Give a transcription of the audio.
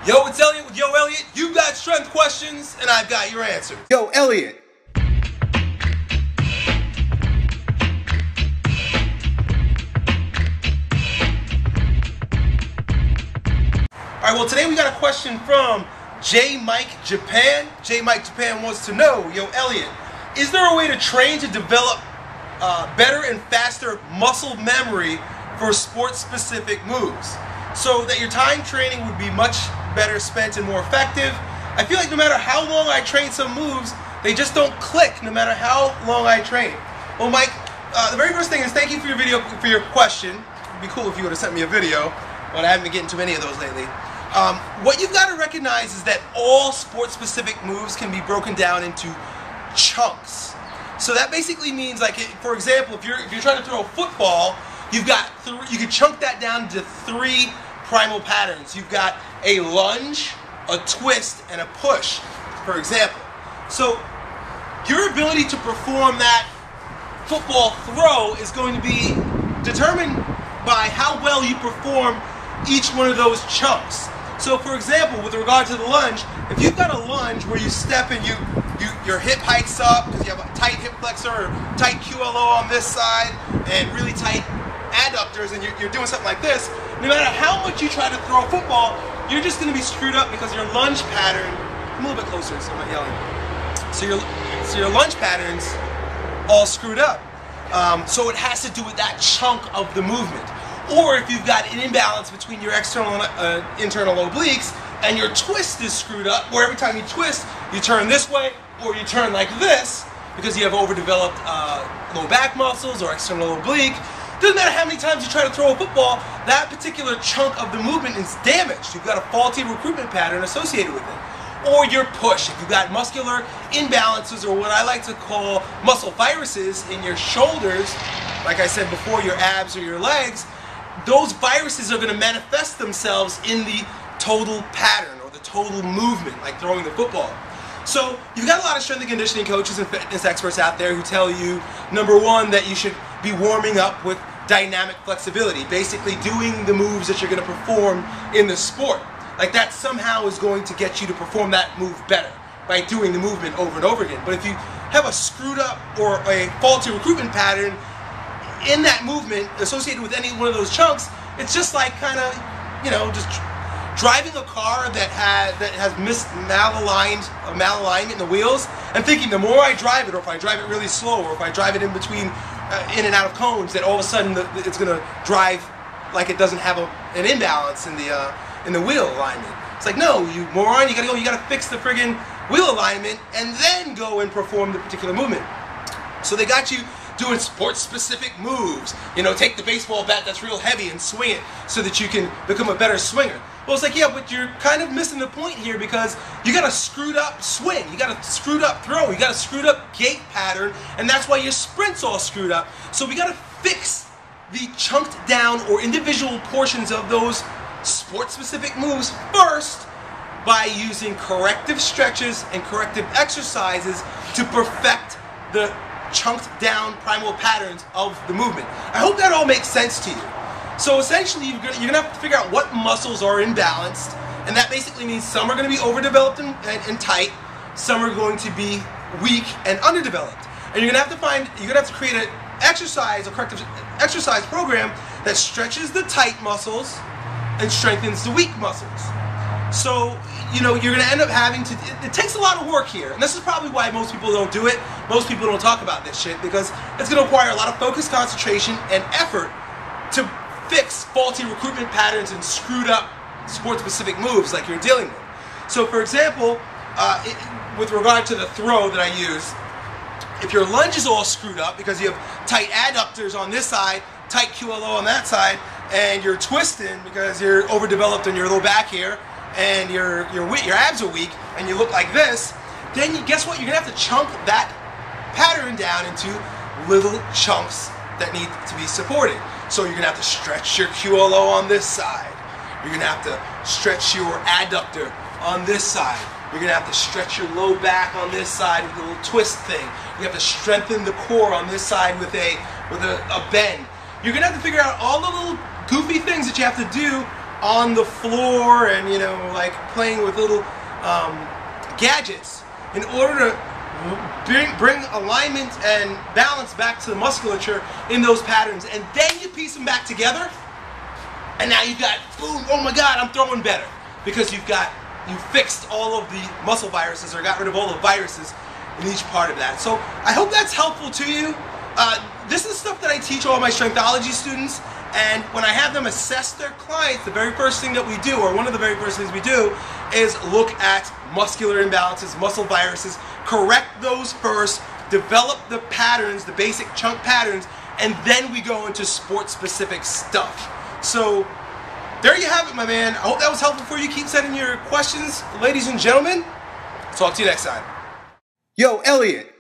Yo, it's Elliot with Yo Elliot. You got strength questions, and I've got your answers. Yo, Elliot. All right, well, today we got a question from J Mike Japan. J Mike Japan wants to know, yo, Elliot, is there a way to train to develop better and faster muscle memory for sport-specific moves, so that your time training would be much better spent and more effective? I feel like no matter how long I train some moves, they just don't click no matter how long I train. Well, Mike, the very first thing is thank you for your video, for your question. It'd be cool if you would have sent me a video, but I haven't been getting too many of those lately. What you've got to recognize is that all sport-specific moves can be broken down into chunks. So that basically means, like, for example, if you're trying to throw a football, you can chunk that down into 3 primal patterns. You've got a lunge, a twist, and a push, for example. So your ability to perform that football throw is going to be determined by how well you perform each one of those chunks. So for example, with regard to the lunge, if you've got a lunge where you step and your hip hikes up because you have a tight hip flexor or tight QLO on this side and really tight adductors, and you're doing something like this, no matter how much you try to throw a football, you're just going to be screwed up because your lunge pattern, I'm a little bit closer so I'm not yelling, so your lunge pattern's all screwed up. So it has to do with that chunk of the movement. Or if you've got an imbalance between your external and internal obliques and your twist is screwed up, where every time you twist, you turn this way or you turn like this because you have overdeveloped low back muscles or external oblique. Doesn't matter how many times you try to throw a football, that particular chunk of the movement is damaged. You've got a faulty recruitment pattern associated with it. Or your push, if you've got muscular imbalances or what I like to call muscle viruses in your shoulders, like I said before, your abs or your legs, those viruses are going to manifest themselves in the total pattern or the total movement, like throwing the football. So you've got a lot of strength and conditioning coaches and fitness experts out there who tell you, number one, that you should be warming up with dynamic flexibility, basically doing the moves that you're going to perform in the sport. Like that somehow is going to get you to perform that move better by doing the movement over and over again. But if you have a screwed up or a faulty recruitment pattern in that movement associated with any one of those chunks, it's just like kind of, you know, just driving a car that has malalignment in the wheels and thinking the more I drive it, or if I drive it really slow, or if I drive it in between in and out of cones, that all of a sudden it's going to drive like it doesn't have an imbalance in the wheel alignment. It's like, no, you moron, you gotta fix the friggin' wheel alignment and then go and perform the particular movement. So they got you doing sport-specific moves. You know, take the baseball bat that's real heavy and swing it so that you can become a better swinger. Well, it's like, yeah, but you're kind of missing the point here because you got a screwed up swing, you got a screwed up throw, you got a screwed up gait pattern, and that's why your sprint's all screwed up. So we got to fix the chunked down or individual portions of those sport-specific moves first by using corrective stretches and corrective exercises to perfect the chunked down primal patterns of the movement. I hope that all makes sense to you. So essentially you're going to have to figure out what muscles are imbalanced, and that basically means some are going to be overdeveloped and tight, some are going to be weak and underdeveloped. And you're going to have to create an exercise, a corrective exercise program that stretches the tight muscles and strengthens the weak muscles. So, you know, you're going to end up having to, it takes a lot of work here, and this is probably why most people don't do it. Most people don't talk about this shit, because it's going to require a lot of focus, concentration, and effort to fix faulty recruitment patterns and screwed up sport-specific moves like you're dealing with. So, for example, with regard to the throw that I use, if your lunge is all screwed up because you have tight adductors on this side, tight QLO on that side, and you're twisting because you're overdeveloped on your low back here, and your abs are weak, and you look like this, then guess what? You're going to have to chunk that pattern down into little chunks that need to be supported. So you're going to have to stretch your QLO on this side. You're going to have to stretch your adductor on this side. You're going to have to stretch your low back on this side with a little twist thing. You have to strengthen the core on this side with a bend. You're going to have to figure out all the little goofy things that you have to do on the floor and, you know, like playing with little gadgets in order to bring alignment and balance back to the musculature in those patterns. And then you piece them back together, and now you've got, boom, oh my God, I'm throwing better. Because you fixed all of the muscle viruses, or got rid of all the viruses in each part of that. So I hope that's helpful to you. This is stuff that I teach all my strengthology students, and when I have them assess their clients, the very first thing that we do, or one of the very first things we do, is look at muscular imbalances, muscle viruses, correct those first, develop the patterns, the basic chunk patterns, and then we go into sport-specific stuff. So there you have it, my man. I hope that was helpful for you. Keep sending your questions, ladies and gentlemen. Talk to you next time. Yo, Elliot.